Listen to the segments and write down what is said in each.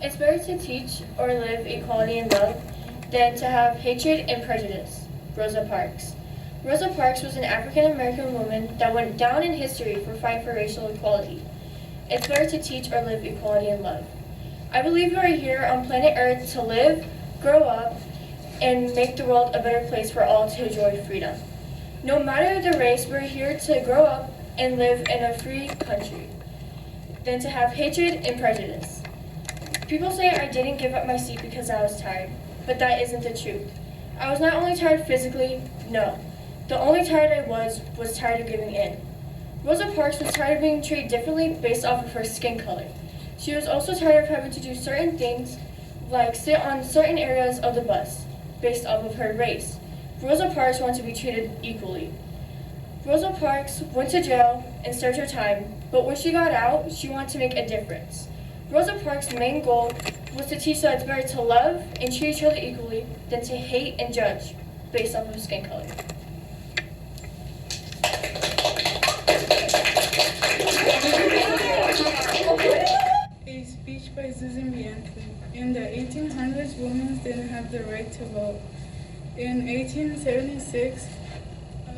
It's better to teach or live equality and love than to have hatred and prejudice. Rosa Parks. Rosa Parks was an African American woman that went down in history for fighting for racial equality. It's better to teach or live equality and love. I believe we are here on planet Earth to live, grow up, and make the world a better place for all to enjoy freedom. No matter the race, we're here to grow up and live in a free country than to have hatred and prejudice. People say I didn't give up my seat because I was tired, but that isn't the truth. I was not only tired physically, no. The only tired I was tired of giving in. Rosa Parks was tired of being treated differently based off of her skin color. She was also tired of having to do certain things, like sit on certain areas of the bus, based off of her race. Rosa Parks wanted to be treated equally. Rosa Parks went to jail and served her time, but when she got out, she wanted to make a difference. Rosa Parks' main goal was to teach that it's better to love and treat each other equally than to hate and judge based off of skin color. A speech by Susan B. Anthony. In the 1800s, women didn't have the right to vote. In 1876,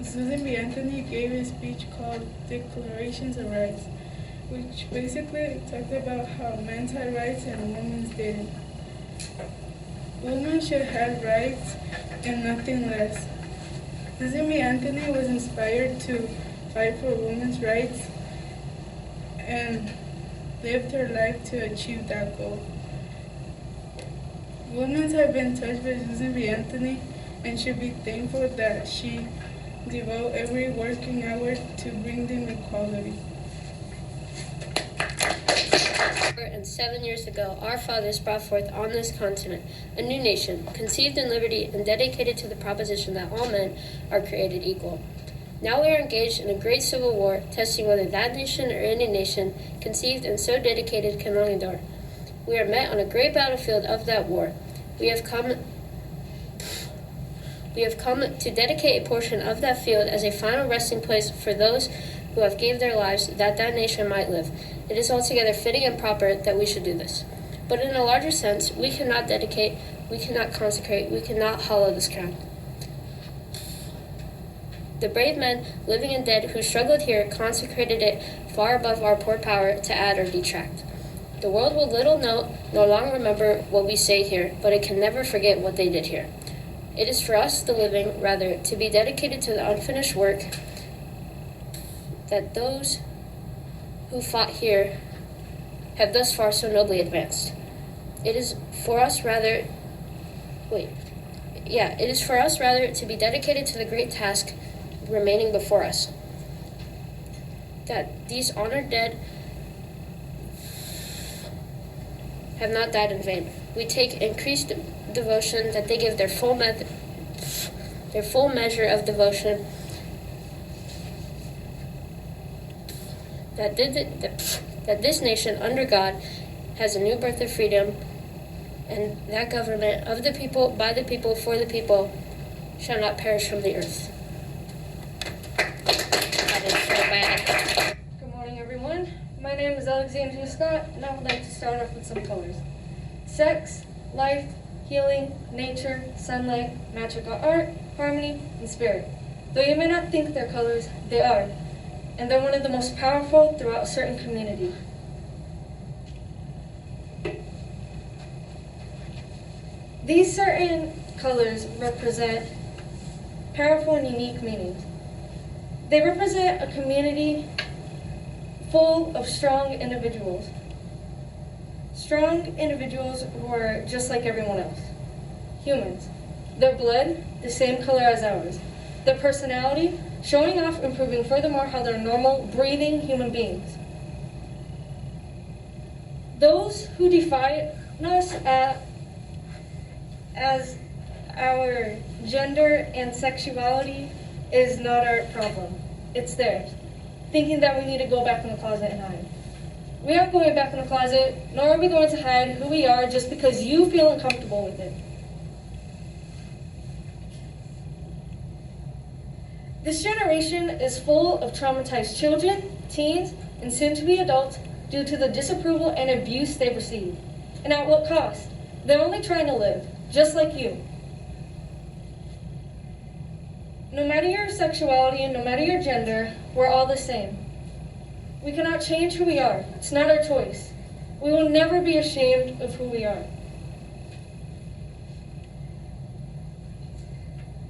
Susan B. Anthony gave a speech called Declarations of Rights, which basically talked about how men had rights and women didn't. Women should have rights and nothing less. Susan B. Anthony was inspired to fight for women's rights and lived her life to achieve that goal. Women have been touched by Susan B. Anthony and should be thankful that she devote every working hour to bring them equality. And 7 years ago, our fathers brought forth on this continent a new nation, conceived in liberty and dedicated to the proposition that all men are created equal. Now we are engaged in a great civil war, testing whether that nation or any nation conceived and so dedicated can long endure. We are met on a great battlefield of that war. We have come to dedicate a portion of that field as a final resting place for those who have gave their lives that that nation might live. It is altogether fitting and proper that we should do this. But in a larger sense, we cannot dedicate, we cannot consecrate, we cannot hallow this ground. The brave men, living and dead, who struggled here consecrated it far above our poor power to add or detract. The world will little note nor long remember what we say here, but it can never forget what they did here. It is for us, the living, rather, to be dedicated to the unfinished work that those who fought here have thus far so nobly advanced. It is for us rather to be dedicated to the great task remaining before us. That these honored dead have not died in vain. We take increased devotion that they give their full measure of devotion that this nation under God has a new birth of freedom, and that government of the people, by the people, for the people shall not perish from the earth. Good morning, everyone. My name is Alexandria Scott, and I would like to start off with some colors. Sex, life, healing, nature, sunlight, magical art, harmony, and spirit. Though you may not think they're colors, they are. And they're one of the most powerful throughout a certain community. These certain colors represent powerful and unique meanings. They represent a community full of strong individuals. Strong individuals who are just like everyone else. Humans. Their blood, the same color as ours. Their personality, showing off and proving furthermore how they're normal, breathing human beings. Those who defy us as our gender and sexuality is not our problem. It's theirs. Thinking that we need to go back in the closet and hide. We aren't going back in the closet, nor are we going to hide who we are just because you feel uncomfortable with it. This generation is full of traumatized children, teens, and soon-to-be adults due to the disapproval and abuse they've received. And at what cost? They're only trying to live, just like you. No matter your sexuality and no matter your gender, we're all the same. We cannot change who we are. It's not our choice. We will never be ashamed of who we are.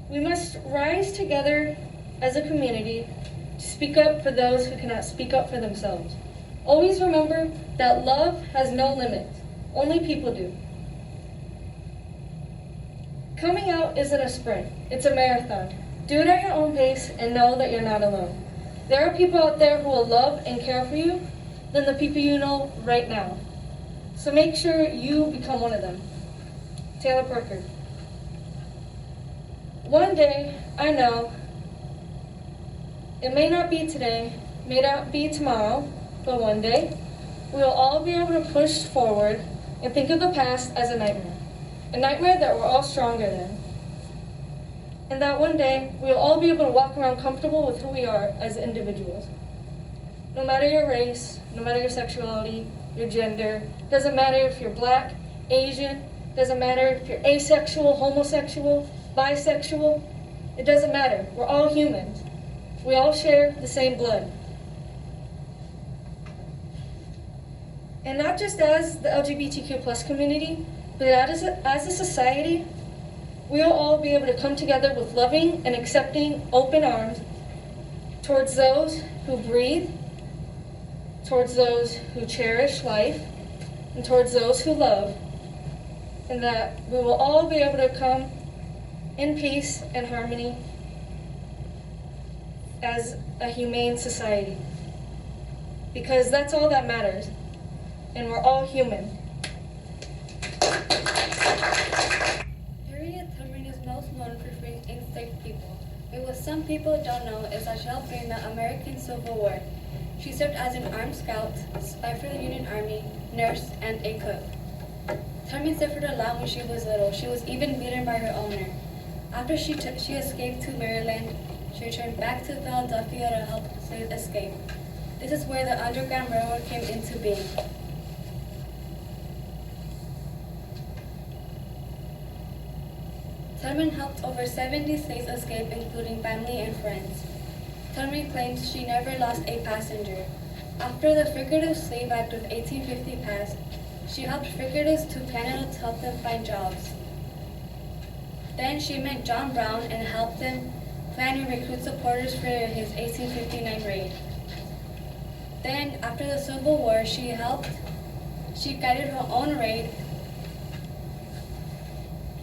We must rise together as a community to speak up for those who cannot speak up for themselves. Always remember that love has no limits. Only people do. Coming out isn't a sprint. It's a marathon. Do it at your own pace and know that you're not alone. There are people out there who will love and care for you than the people you know right now. So make sure you become one of them. Taylor Parker. One day, I know, it may not be today, may not be tomorrow, but one day, we will all be able to push forward and think of the past as a nightmare that we're all stronger than. And that one day, we'll all be able to walk around comfortable with who we are as individuals. No matter your race, no matter your sexuality, your gender, doesn't matter if you're black, Asian, doesn't matter if you're asexual, homosexual, bisexual, it doesn't matter. We're all humans. We all share the same blood. And not just as the LGBTQ plus community, but as a society, we'll all be able to come together with loving and accepting open arms towards those who breathe, towards those who cherish life, and towards those who love, and that we will all be able to come in peace and harmony as a humane society. Because that's all that matters, and we're all human. Harriet Tubman is most known for freeing enslaved people. But what some people don't know is that she helped bring the American Civil War. She served as an armed scout, spy for the Union Army, nurse, and a cook. Tubman suffered a lot when she was little. She was even beaten by her owner. After she escaped to Maryland, she returned back to Philadelphia to help slaves escape. This is where the Underground Railroad came into being. Tubman helped over 70 slaves escape, including family and friends. Tubman claims she never lost a passenger. After the Fugitive Slave Act of 1850 passed, she helped fugitives to Canada to help them find jobs. Then she met John Brown and helped him plan and recruit supporters for his 1859 raid. Then, after the Civil War, she guided her own raid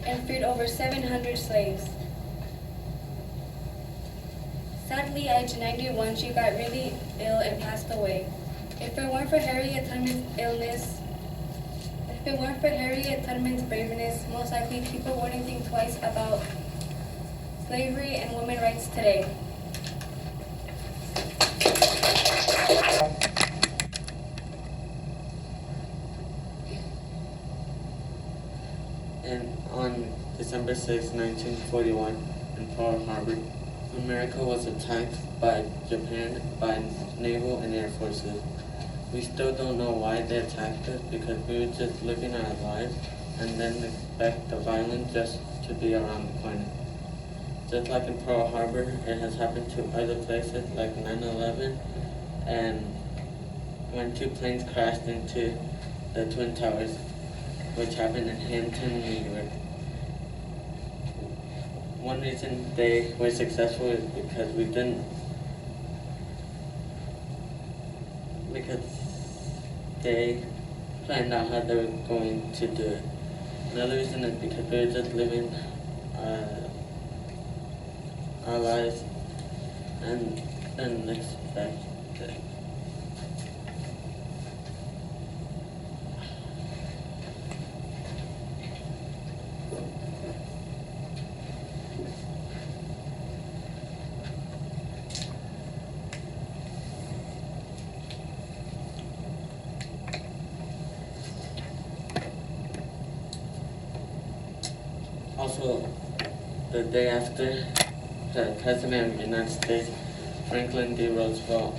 and freed over 700 slaves. Sadly, at age 91, she got really ill and passed away. If it weren't for Harriet Tubman's braveness, most likely people wouldn't think twice about slavery and women's rights today. And on December 6, 1941, in Pearl Harbor, America was attacked by Japan by naval and air forces. We still don't know why they attacked us, because we were just living our lives and then expect the violence just to be around the corner. Just like in Pearl Harbor, it has happened to other places like 9/11 and when two planes crashed into the Twin Towers, which happened in Hampton, New York. One reason they were successful is because they planned out how they were going to do it. Another reason is because we were just living our lives and then expect it. Also, the day after, the President of the United States, Franklin D. Roosevelt,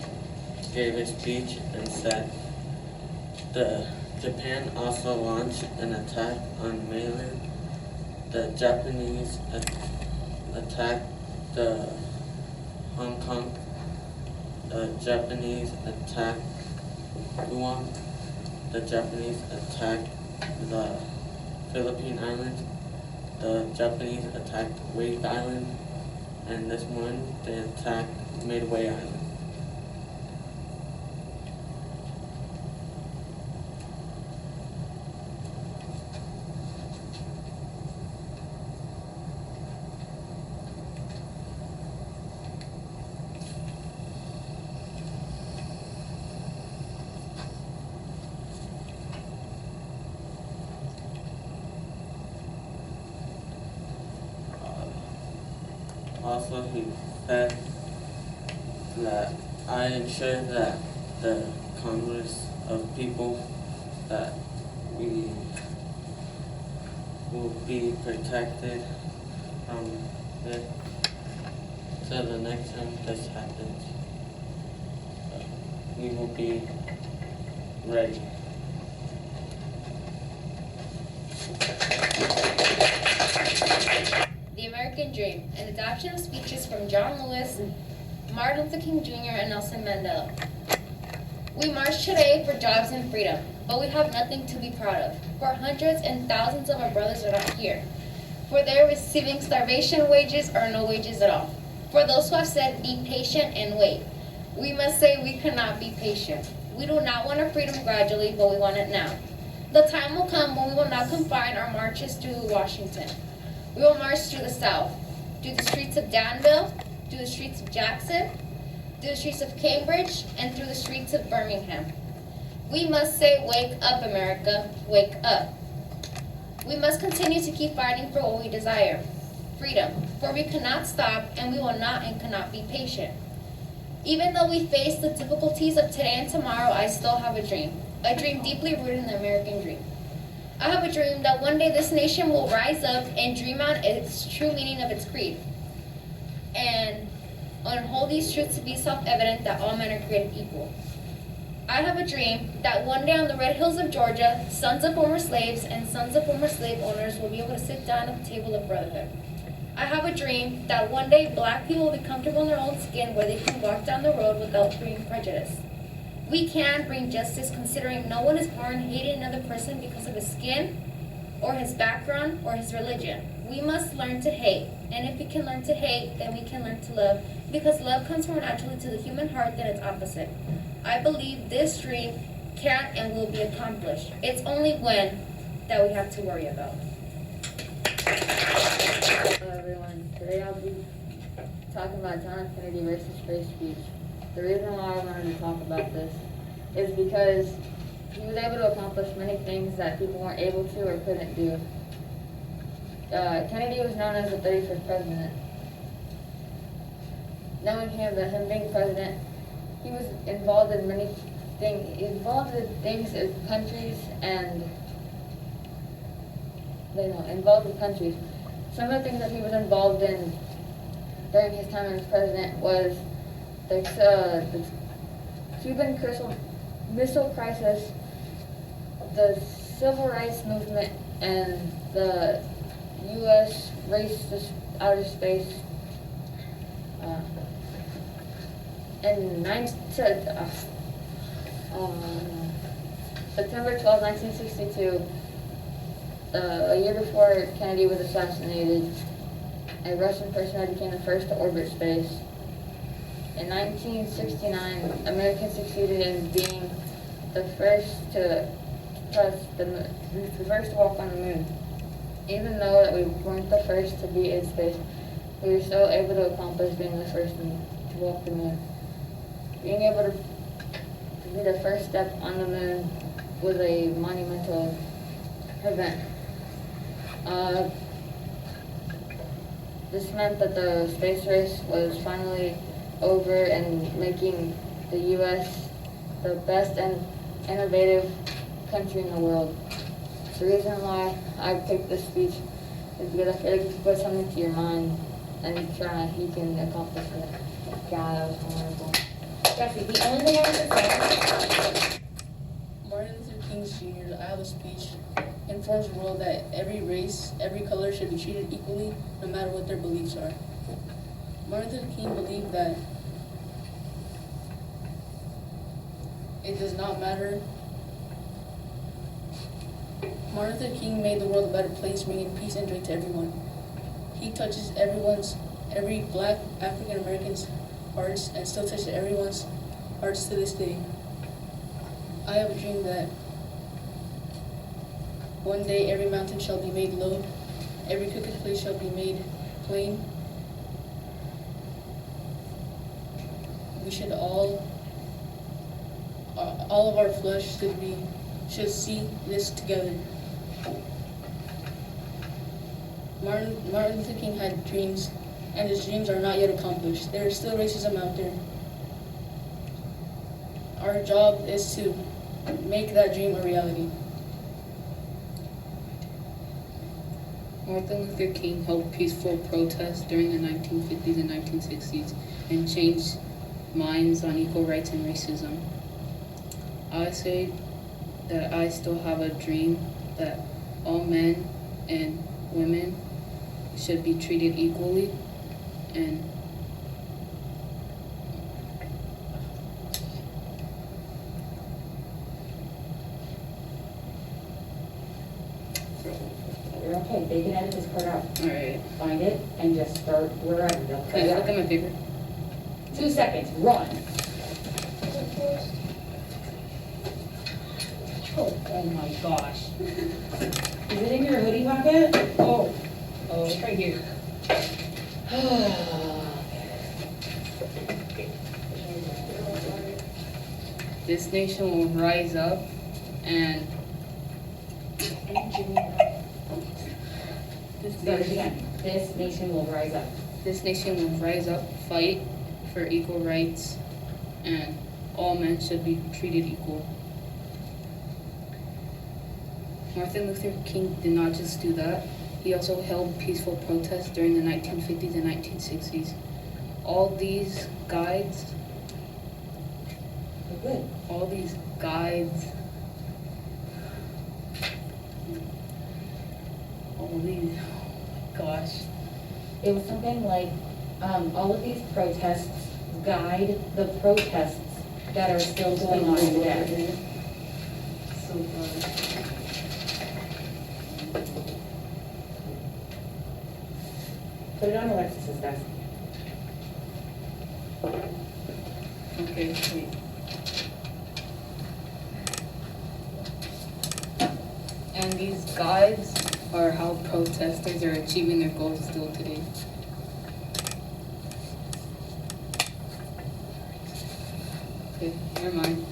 gave a speech and said the Japan also launched an attack on mainland. The Japanese attacked the Hong Kong. The Japanese attacked Guam. The Japanese attacked the Philippine Islands. The Japanese attacked Wake Island. And this morning they attacked Midway Island. Also, he said that I ensure that the Congress of people that we will be protected from this till the next time this happens. We will be ready. The American Dream, an adaptation of speeches from John Lewis, Martin Luther King Jr., and Nelson Mandela. We march today for jobs and freedom, but we have nothing to be proud of, for hundreds and thousands of our brothers are not here, for they're receiving starvation wages or no wages at all. For those who have said, be patient and wait, we must say we cannot be patient. We do not want our freedom gradually, but we want it now. The time will come when we will not confine our marches to Washington. We will march through the South, through the streets of Danville, through the streets of Jackson, through the streets of Cambridge, and through the streets of Birmingham. We must say, wake up, America, wake up. We must continue to keep fighting for what we desire, freedom, for we cannot stop and we will not and cannot be patient. Even though we face the difficulties of today and tomorrow, I still have a dream deeply rooted in the American dream. I have a dream that one day this nation will rise up and dream out its true meaning of its creed, and hold these truths to be self-evident that all men are created equal. I have a dream that one day on the red hills of Georgia, sons of former slaves and sons of former slave owners will be able to sit down at the table of brotherhood. I have a dream that one day black people will be comfortable in their own skin where they can walk down the road without fearing prejudice. We can bring justice considering no one is born hating another person because of his skin or his background or his religion. We must learn to hate, and if we can learn to hate, then we can learn to love, because love comes more naturally to the human heart than its opposite. I believe this dream can and will be accomplished. It's only when that we have to worry about. Hello everyone, today I'll be talking about John F. Kennedy versus free speech. The reason why I wanted to talk about this is because he was able to accomplish many things that people weren't able to or couldn't do. Kennedy was known as the 31st president. Knowing him being president, he was involved in many things. He was involved in things of countries and involved with countries. Some of the things that he was involved in during his time as president was the Cuban Missile Crisis, the Civil Rights Movement, and the U.S. race to outer space. September 12, 1962, a year before Kennedy was assassinated, a Russian person became the first to orbit space. In 1969, Americans succeeded in being the first to walk on the moon. Even though that we weren't the first to be in space, we were still able to accomplish being the first to walk the moon. Being able to be the first step on the moon was a monumental event. This meant that the space race was finally over and making the U.S. the best and innovative country in the world. The reason why I picked this speech is because I feel like if you put something to your mind and you can accomplish it. God, that was wonderful. Jesse, the only thing I want to say, Martin Luther King Lewis Jr., I have a speech, informs the world that every race, every color should be treated equally, no matter what their beliefs are. Martin Luther King believed that it does not matter. Martin Luther King made the world a better place, bringing peace and joy to everyone. He touches every Black African American's hearts, and still touches everyone's hearts to this day. I have a dream that one day every mountain shall be made low, every crooked place shall be made plain. We should all of our flesh should see this together. Martin Luther King had dreams, and his dreams are not yet accomplished. There is still racism out there. Our job is to make that dream a reality. Martin Luther King held peaceful protests during the 1950s and 1960s and changed minds on equal rights and racism. I say that I still have a dream that all men and women should be treated equally, and You're okay, they can edit this part out. alright. Find it and just start wherever. They'll cut Can I it go look out. at my paper? 2 seconds, run. Oh my gosh. Is it in your hoodie pocket? Oh, it's right here. This nation will rise up and Start it again. This nation will rise up. fight for equal rights, and all men should be treated equal. Martin Luther King did not just do that, he also held peaceful protests during the 1950s and 1960s. All these guides, Oh, good. all these guides, all these, oh my gosh. It was something like, all of these protests guide the protests that are still going on today. So bad. Put it on Alexis's desk. Okay, wait. And these guides are how protesters are achieving their goals still today. Okay, never mind.